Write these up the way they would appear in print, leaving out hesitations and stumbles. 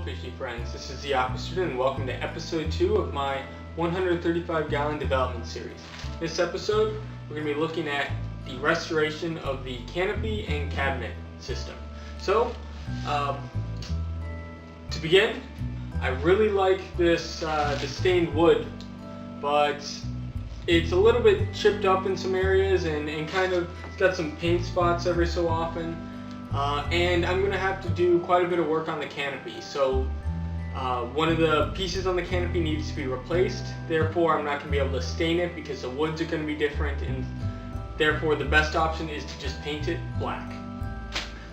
fishy friends, this is the Aqua Student and welcome to episode 2 of my 135 gallon development series. This episode we're going to be looking at the restoration of the canopy and cabinet system. So to begin, I really like this the stained wood, but it's a little bit chipped up in some areas and kind of got some paint spots every so often. And I'm going to have to do quite a bit of work on the canopy. So one of the pieces on the canopy needs to be replaced. Therefore, I'm not going to be able to stain it because the woods are going to be different, and therefore the best option is to just paint it black.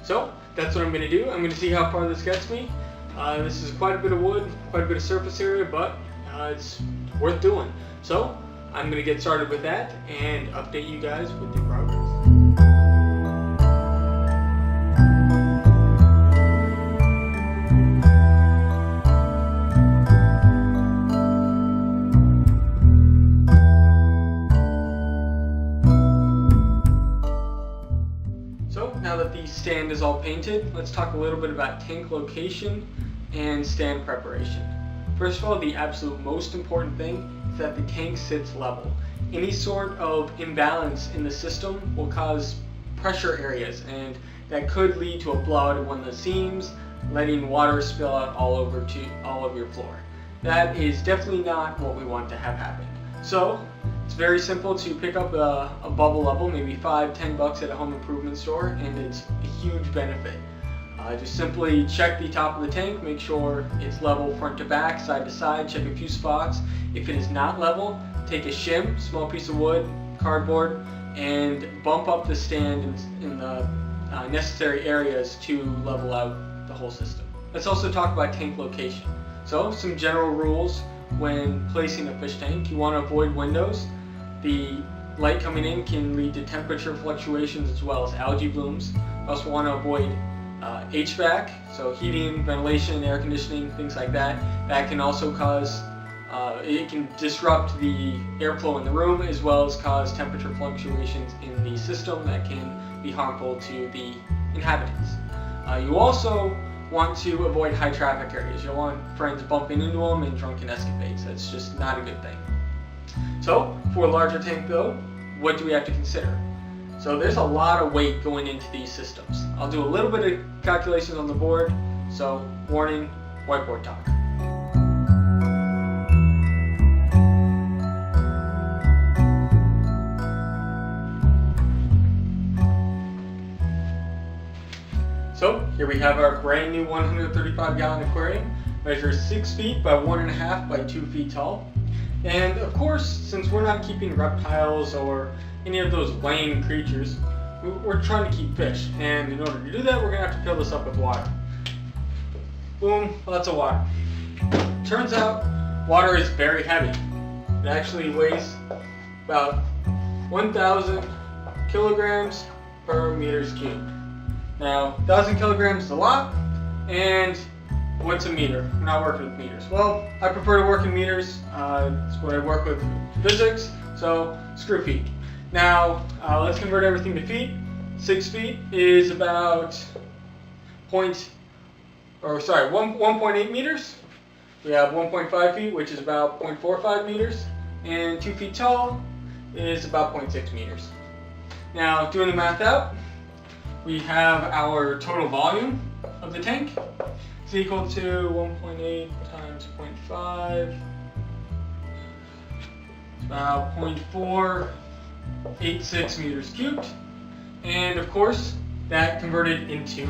So that's what I'm going to do. I'm going to see how far this gets me. This is quite a bit of wood, quite a bit of surface area, but it's worth doing. So I'm going to get started with that and update you guys with the progress. Now that the stand is all painted, let's talk a little bit about tank location and stand preparation. First of all, the absolute most important thing is that the tank sits level. Any sort of imbalance in the system will cause pressure areas, and that could lead to a blowout of one of the seams, letting water spill out all over your floor. That is definitely not what we want to have happen. So it's very simple to pick up a bubble level, maybe $5-10 at a home improvement store, and it's a huge benefit. Just simply check the top of the tank, make sure it's level front to back, side to side, check a few spots. If it is not level, take a shim, small piece of wood, cardboard, and bump up the stand in the necessary areas to level out the whole system. Let's also talk about tank location. So some general rules. When placing a fish tank, you want to avoid windows. The light coming in can lead to temperature fluctuations as well as algae blooms. You also want to avoid HVAC, so heating, ventilation, air conditioning, things like that. That can also cause, it can disrupt the airflow in the room as well as cause temperature fluctuations in the system that can be harmful to the inhabitants. You also want to avoid high traffic areas. You don't want friends bumping into them in drunken escapades. That's just not a good thing. So for a larger tank though, what do we have to consider? So there's a lot of weight going into these systems. I'll do a little bit of calculations on the board, so warning, whiteboard talk. So here we have our brand new 135 gallon aquarium. Measures 6 feet by 1.5 by 2 feet tall. And of course, since we're not keeping reptiles or any of those lame creatures, we're trying to keep fish. And in order to do that, we're gonna have to fill this up with water. Boom, lots of water. Turns out, water is very heavy. It actually weighs about 1,000 kilograms per meters cubed. Now, 1,000 kilograms is a lot, and what's a meter? We're not working with meters. Well, I prefer to work in meters. It's what I work with physics, so screw feet. Now, let's convert everything to feet. 6 feet is about 1.8 meters. We have 1.5 feet, which is about 0.45 meters, and 2 feet tall is about 0.6 meters. Now, doing the math out, we have our total volume of the tank. It's equal to 1.8 times 0.5. It's about 0.486 meters cubed. And of course, that converted into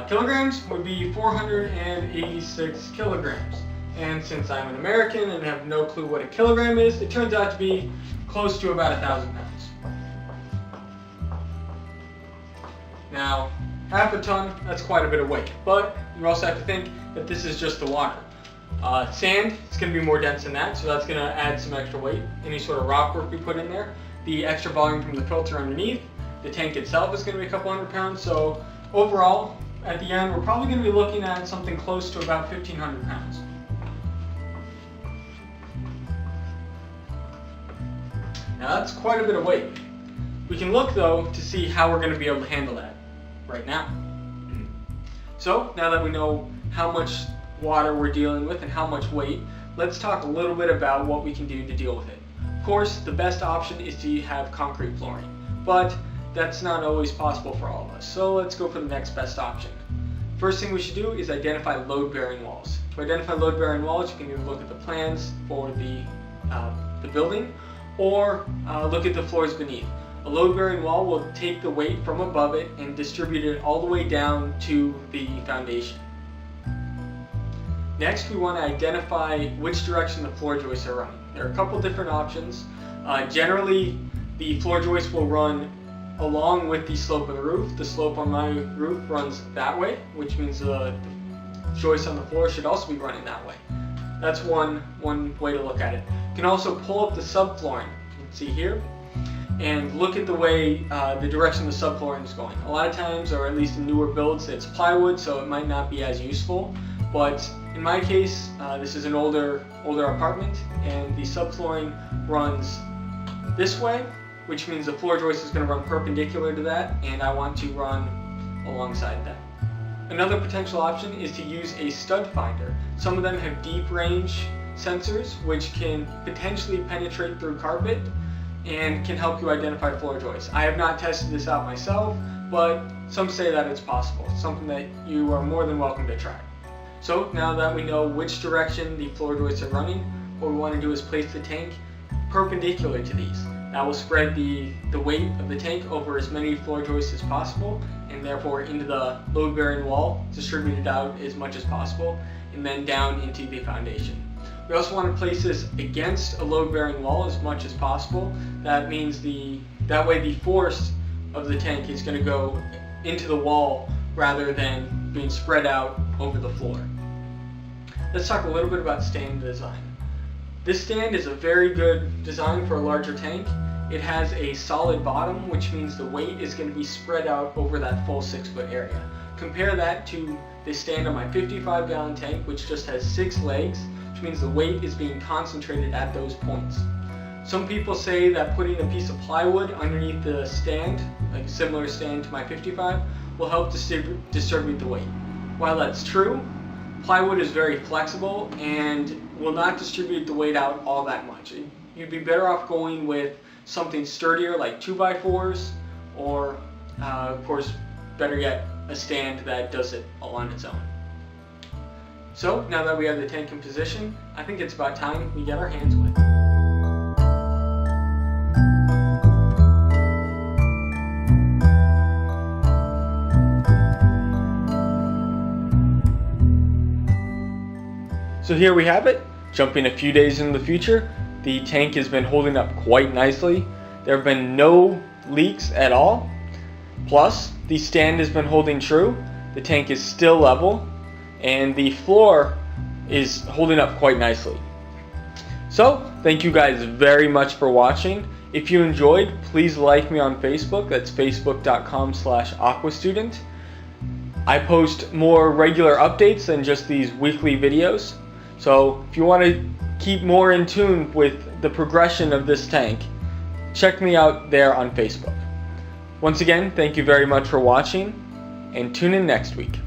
kilograms would be 486 kilograms. And since I'm an American and have no clue what a kilogram is, it turns out to be close to about 1,000 pounds. Now, half a ton, that's quite a bit of weight, but you also have to think that this is just the water. Sand is going to be more dense than that, so that's going to add some extra weight. Any sort of rock work we put in there, the extra volume from the filter underneath, the tank itself is going to be a couple hundred pounds, so overall, at the end, we're probably going to be looking at something close to about 1,500 pounds. Now that's quite a bit of weight. We can look though to see how we're going to be able to handle that right now. So now that we know how much water we're dealing with and how much weight, let's talk a little bit about what we can do to deal with it. Of course, the best option is to have concrete flooring, but that's not always possible for all of us. So let's go for the next best option. First thing we should do is identify load-bearing walls. To identify load-bearing walls, you can either look at the plans for the building or look at the floors beneath. A load-bearing wall will take the weight from above it and distribute it all the way down to the foundation. Next, we want to identify which direction the floor joists are running. There are a couple different options. Generally, the floor joist will run along with the slope of the roof. The slope on my roof runs that way, which means the joist on the floor should also be running that way. That's one way to look at it. You can also pull up the subflooring, you can see here, and look at the way the direction the subflooring is going. A lot of times, or at least in newer builds, it's plywood, so it might not be as useful. But in my case, this is an older apartment, and the subflooring runs this way, which means the floor joist is going to run perpendicular to that, and I want to run alongside that. Another potential option is to use a stud finder. Some of them have deep range sensors, which can potentially penetrate through carpet and can help you identify floor joists. I have not tested this out myself, but some say that it's possible. It's something that you are more than welcome to try. So now that we know which direction the floor joists are running, what we want to do is place the tank perpendicular to these. That will spread the weight of the tank over as many floor joists as possible, and therefore into the load-bearing wall, distribute it out as much as possible, and then down into the foundation. We also want to place this against a load-bearing wall as much as possible. That means that way the force of the tank is going to go into the wall rather than being spread out over the floor. Let's talk a little bit about stand design. This stand is a very good design for a larger tank. It has a solid bottom, which means the weight is going to be spread out over that full 6-foot area. Compare that to the stand on my 55-gallon tank, which just has 6 legs, which means the weight is being concentrated at those points. Some people say that putting a piece of plywood underneath the stand, like a similar stand to my 55, will help distribute the weight. While that's true, plywood is very flexible and will not distribute the weight out all that much. You'd be better off going with something sturdier like 2x4s, or of course, better yet, a stand that does it all on its own. So now that we have the tank in position, I think it's about time we get our hands wet. So here we have it. Jumping a few days into the future, the tank has been holding up quite nicely. There have been no leaks at all. Plus, the stand has been holding true. The tank is still level, and the floor is holding up quite nicely. So, thank you guys very much for watching. If you enjoyed, please like me on Facebook. That's facebook.com/aquastudent. I post more regular updates than just these weekly videos. So if you want to keep more in tune with the progression of this tank, check me out there on Facebook. Once again, thank you very much for watching, and tune in next week.